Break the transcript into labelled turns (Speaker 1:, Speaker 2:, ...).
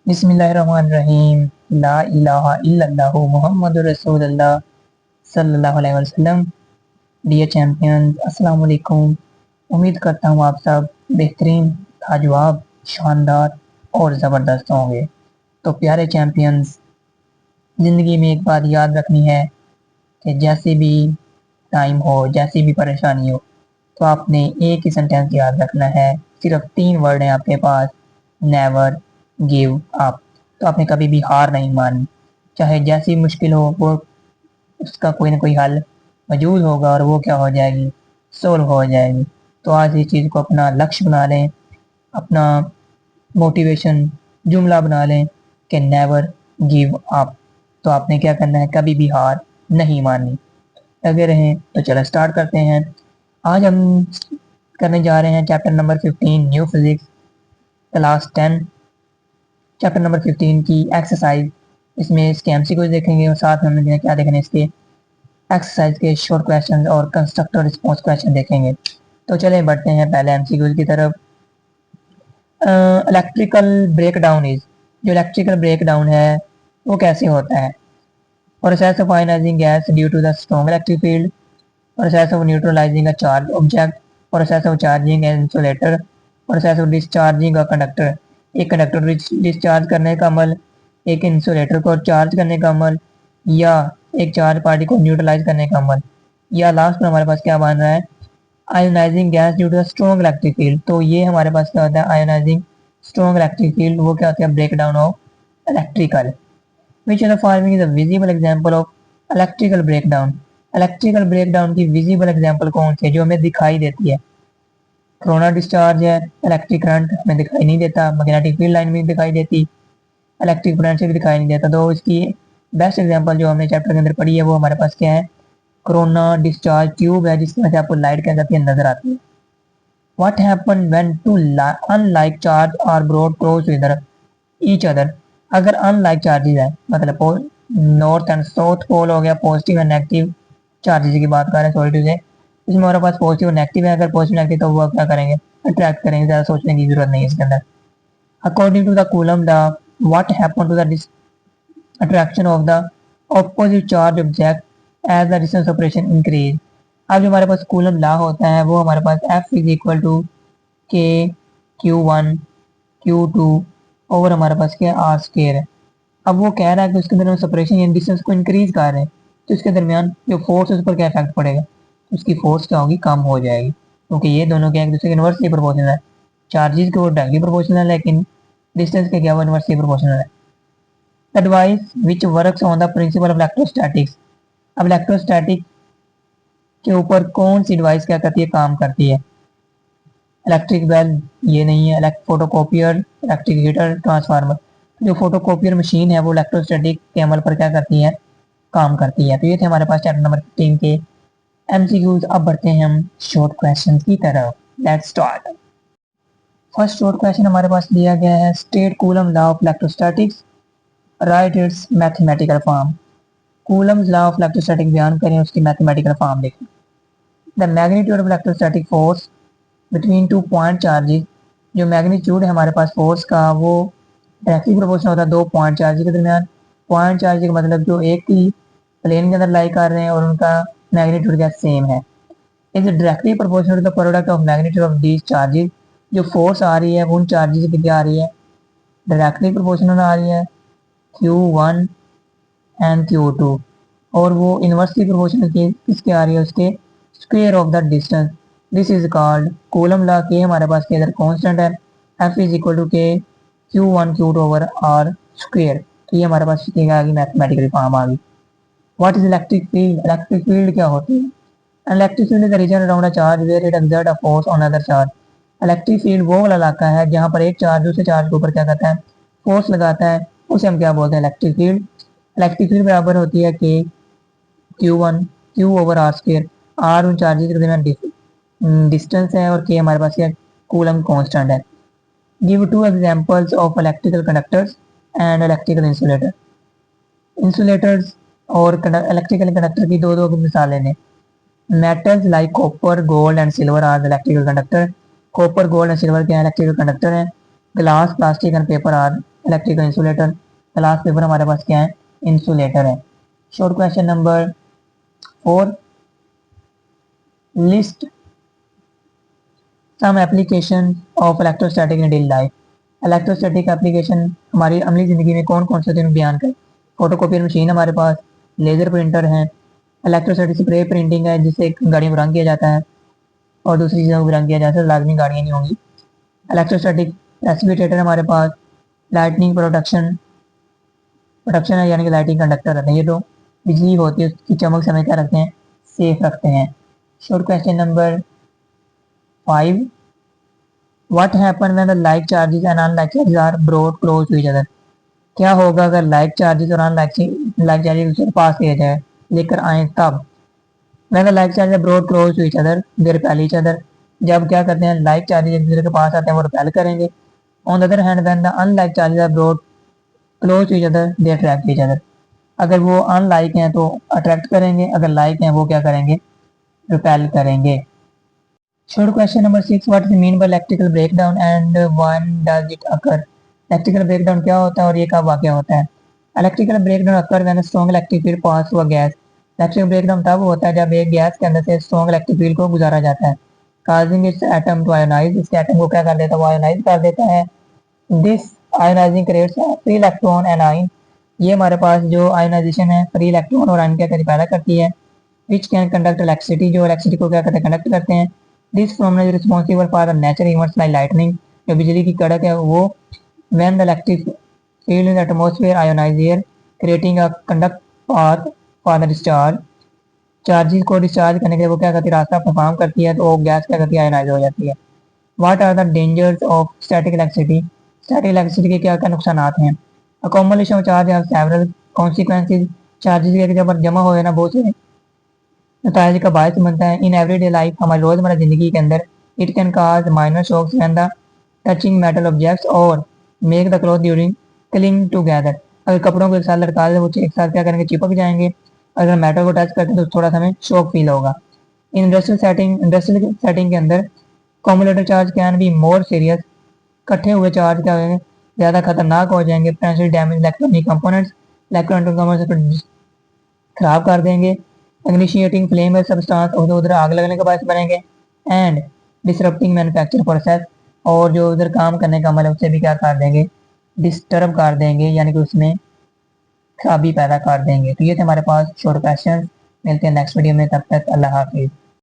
Speaker 1: बिस्मिल्लाहिर्रहमानिर्रहीम। ला इलाहा इल्लल्लाहु मुहम्मदुर रसूलुल्लाह सल्लल्लाहु अलैहि वसल्लम। डियर चैंपियंस, अस्सलाम वालेकुम। उम्मीद करता हूँ आप सब बेहतरीन, लाजवाब, शानदार और ज़बरदस्त होंगे। तो प्यारे चैंपियंस, ज़िंदगी में एक बात याद रखनी है कि जैसे भी टाइम हो, जैसी भी परेशानी हो, तो आपने एक ही सेंटेंस याद रखना है। सिर्फ 3 वर्ड हैं आपके पास, नेवर गिव अप। तो आपने कभी भी हार नहीं माननी, चाहे जैसी मुश्किल हो, वो उसका कोई ना कोई हल मौजूद होगा और वो क्या हो जाएगी, सोल्व हो जाएगी। तो आज इस चीज़ को अपना लक्ष्य बना लें, अपना मोटिवेशन जुमला बना लें कि नेवर गिव अप। तो आपने क्या करना है, कभी भी हार नहीं माननी। लगे रहें। तो चलो स्टार्ट करते हैं। आज हम करने जा रहे हैं chapter number 15, new physics, class 10। Chapter number 15 की एक्सरसाइज, इसमें इसके एमसीक्यूज देखेंगे और साथ में हमें क्या देखने, इसके एक्सरसाइज के शॉर्ट क्वेश्चन और कंस्ट्रक्टर रिस्पॉन्स क्वेश्चन देखेंगे। तो चले बढ़ते हैं पहले एमसीक्यूज की तरफ। इलेक्ट्रिकल ब्रेकडाउन इज, जो इलेक्ट्रिकल ब्रेकडाउन है वो कैसे होता है? Process of ionising gas due to the strong electric field, process of neutralising a charge object, process of charging an insulator, process of discharging a conductor. एक conductor discharge करने का अमल, एक इंसुलेटर को चार्ज करने का अमल, या एक चार्ज पार्टी को न्यूट्रलाइज करने का अमल, या लास्ट में हमारे पास क्या बन रहा है, ionising gas due to strong electric field. तो ये हमारे पास क्या होता है, आयोनाइजिंग स्ट्रॉन्ग इलेक्ट्रिक फील्ड, वो क्या होता है, break down of electrical. Which of the following is a visible example of electrical breakdown? Electrical breakdown की विजिबल एग्जांपल कौन सी है जो हमें दिखाई देती है? कोरोना डिस्चार्ज है, इलेक्ट्रिक करंट हमें दिखाई नहीं देता, मैग्नेटिक फील्ड लाइन भी दिखाई देती, इलेक्ट्रिक पोटेंशियल भी दिखाई नहीं देता। तो इसकी बेस्ट एग्जांपल जो हमने चैप्टर के अंदर पढ़ी है वो हमारे पास क्या है, कोरोना डिस्चार्ज ट्यूब है, जिसकी वजह से आपको लाइट क्या जाती है, नजर आती है। What happen when two unlike charge are brought close to each other? अगर अनलाइक चार्जेस है, मतलब नॉर्थ एंड साउथ पोल हो गया, पॉजिटिव एंड नेगेटिव चार्जेस की बात कर रहे हैं, सॉरी टू से, इसमें हमारे पास पॉजिटिव और नेगेटिव है। अगर पॉजिटिव नेगेटिव तो वो क्या करेंगे, अट्रैक्ट करेंगे, ज़्यादा सोचने की जरूरत नहीं है इसके अंदर। According to the coulomb the, what happen to the attraction of the opposite charge object as the distance operation increase? अब जो हमारे पास कूलम लॉ होता है वो हमारे पास एफ इज इक्वल टू के Q1 Q2 ओवर हमारे पास क्या आर स्केयर है। अब वो कह रहा है कि उसके दरमियान सेपरेशन या डिस्टेंस को इंक्रीज कर रहे हैं, तो इसके दरमियान जो फोर्स है उस पर क्या इफेक्ट पड़ेगा, तो उसकी फोर्स क्या होगी, कम हो जाएगी, क्योंकि ये दोनों क्या एक दूसरे के इनवर्सली प्रोपोर्शनल है। चार्जेस के वो डायरेक्टली प्रोपोर्शनल है, लेकिन डिस्टेंस के क्या वो इनवर्सली प्रोपोर्शनल है। The device which works on the principle of electrostatics. अब इलेक्ट्रोस्टैटिक के ऊपर कौन सी डिवाइस क्या करती है, काम करती है? इलेक्ट्रिक बेल ये नहीं है, फोटोकॉपियर, इलेक्ट्रिक हीटर, ट्रांसफार्मर। जो फोटोकॉपियर मशीन है वो इलेक्ट्रोस्टैटिक के अमल पर क्या करती है, काम करती है। तो ये थे हमारे पास चैप्टर नंबर 15 के एमसीक्यूज। अब बढ़ते हैं हम शॉर्ट क्वेश्चन की तरफ। Let's start. First short question हमारे पास दिया गया है, state coulomb law of electrostatics, right it's mathematical form. Coulomb's law of electrostatic बयान करें, उसकी मैथमेटिकल फॉर्म लिखें। The magnitude of electrostatic force between two point charges. जो मैग्नीट्यूड है हमारे पास फोर्स का वो डायरेक्टली प्रोपोर्शनल होता है दो पॉइंट चार्ज के दरमियान। पॉइंट चार्ज का मतलब जो एक ही प्लेन के अंदर लाई कर रहे हैं और उनका मैग्नीट्यूड क्या सेम है। Is directly proportional to the product of magnitude of these charges. जो फोर्स आ रही है वो उन चार्जेस की क्या आ रही है, डायरेक्टली प्रोपोर्शनल आ रही है, Q1 एंड Q2, और वो इनवर्सली प्रोपोर्शनल किसके आ रही है, उसके square of the distance. This is called coulomb law के हमारे पास के इधर कांस्टेंट है, F इज इक्वल टू के Q1 Q2 over r square. तो ये हमारे पास क्या आ गई, मैथमेटिकल फॉर्म आ गई। What is electric field? Electric field क्या होती है? Electric field is the region around a charge where it exert a force on other charge. Electric field वो वाला इलाका है जहाँ पर एक चार्ज दूसरे चार्ज के ऊपर क्या करता है, फोर्स लगाता है, उसे हम क्या बोलते हैं, इलेक्ट्रिक फील्ड। इलेक्ट्रिक फील्ड बराबर होती है कि Q1 Q over r square. R उन चार्जेस के दरमियान डिस्टेंस है और के हमारे पास क्या, कूलम कांस्टेंट है। Give two examples of electrical conductors and electrical insulator. Insulators और इलेक्ट्रिकल कंडक्टर की दो दो मिसालें दें। Metals like copper, gold and silver are electrical conductor. Copper, gold and silver क्या इलेक्ट्रिकल कंडक्टर है। Glass, plastic and paper are electrical insulator. Class paper हमारे पास क्या है, इंसुलेटर है। Short question number 4, list some application of electrostatic in daily life. Electrostatic application हमारी अमली ज़िंदगी में कौन कौन से दिन बयान करें। फोटोकॉपियर मशीन हमारे पास, लेज़र प्रिंटर है, इलेक्ट्रोस्टैटिक स्प्रे प्रिंटिंग है जिससे गाड़ियों को रंग किया जाता है और दूसरी चीज़ों को भी रंग किया जाता है, लाजमी गाड़ियाँ नहीं होंगी। इलेक्ट्रोस्टैटिक प्रेसिपिटेटर हमारे पास, लाइटनिंग प्रोडक्शन है यानी कि लाइटिंग कंडक्टर रहते हैं। ये तो बिजली होती है उसकी चमक समय क्या रखते हैं, सेफ रखते हैं। Short question number 5, what happen when the like charges and unlike charges are brought close to each other. क्या होगा अगर लाइक चार्जेस और अनलाइक लाइक चार्जेस उसके पास किया जाए, लेकर आए तब। When the like charges are brought close to each other they repel each other. जब क्या करते हैं लाइक चार्जेस एक दूसरे के पास आते हैं वो रिपेल करेंगे। On the other hand when the unlike charges are brought close to each other they attract each other. अगर वो अनलाइक हैं तो अट्रैक्ट करेंगे, अगर लाइक हैं वो क्या करेंगे, रिपेल करेंगे। Short question number 6, what is the mean by electrical breakdown and when does it occur? Electrical breakdown क्या होता है और ये कब वाक़या होता है। Electrical breakdown occur when strong electric field pass through a gas. Electrical breakdown तब होता है जब एक गैस के अंदर से स्ट्रॉन्ग इलेक्ट्रिक फील्ड को गुजारा जाता है, causing its atom to ionise. इसके एटम को क्या कर देता है, वो आयोनाइज कर देता है। This ionising creates free electron and ion. ये हमारे पास जो आयोनाइजेशन है फ्री इलेक्ट्रॉन और आयन क्या पैदा करती है, विच कैन कंडक्ट इलेक्ट्रिसिटी, जो इलेक्ट्रिसिटी को क्या करते हैं, कंडक्ट करते हैं। This phenomenon is responsible for the natural events like lightning. जो बिजली की कड़क है वो when the electric field in the atmosphere ionise air creating a conduct path for the discharge. Charges को डिस्चार्ज करने के लिए वो क्या करती है, रास्ता परफॉर्म करती है, तो वो गैस क्या करती है, आयोनाइज हो जाती है। What are the dangers of static electricity. Static electricity के क्या क्या नुकसान हैं। Accommodation of charge have several consequences. Charges के जब जमा हो ना बहुत से नताइज का बायस बनता है। इन एवरीडे लाइफ, हमारी रोजमर्रा जिंदगी के अंदर, it can cause minor shocks when the touching metal objects और make the cloth during cling together. अगर कपड़ों को एक साथ लटका दे वो एक साथ क्या करेंगे, चिपक जाएंगे। अगर मेटल को टच करते हैं तो थोड़ा सा हमें शॉक फील होगा। इन इंडस्ट्रियल सेटिंग के अंदर accumulated charge can be more serious. इकट्ठे हुए चार्ज क्या होंगे, ज़्यादा खतरनाक हो जाएंगे। Potential damage electronic components, electronic components खराब कर देंगे। इनिशिएटिंग फ्लेम सब्सटेंस उधर आग लगने का बायस बनेंगे। एंड डिसरप्टिंग मैन्युफैक्चर प्रोसेस, और जो उधर काम करने का अमल है उसे भी क्या कर देंगे, डिस्टर्ब कर देंगे, यानी कि उसमें खराबी पैदा कर देंगे। तो ये थे हमारे पास शॉर्ट क्वेश्चन। मिलते हैं नेक्स्ट वीडियो में, तब तक अल्लाह हाफिज़।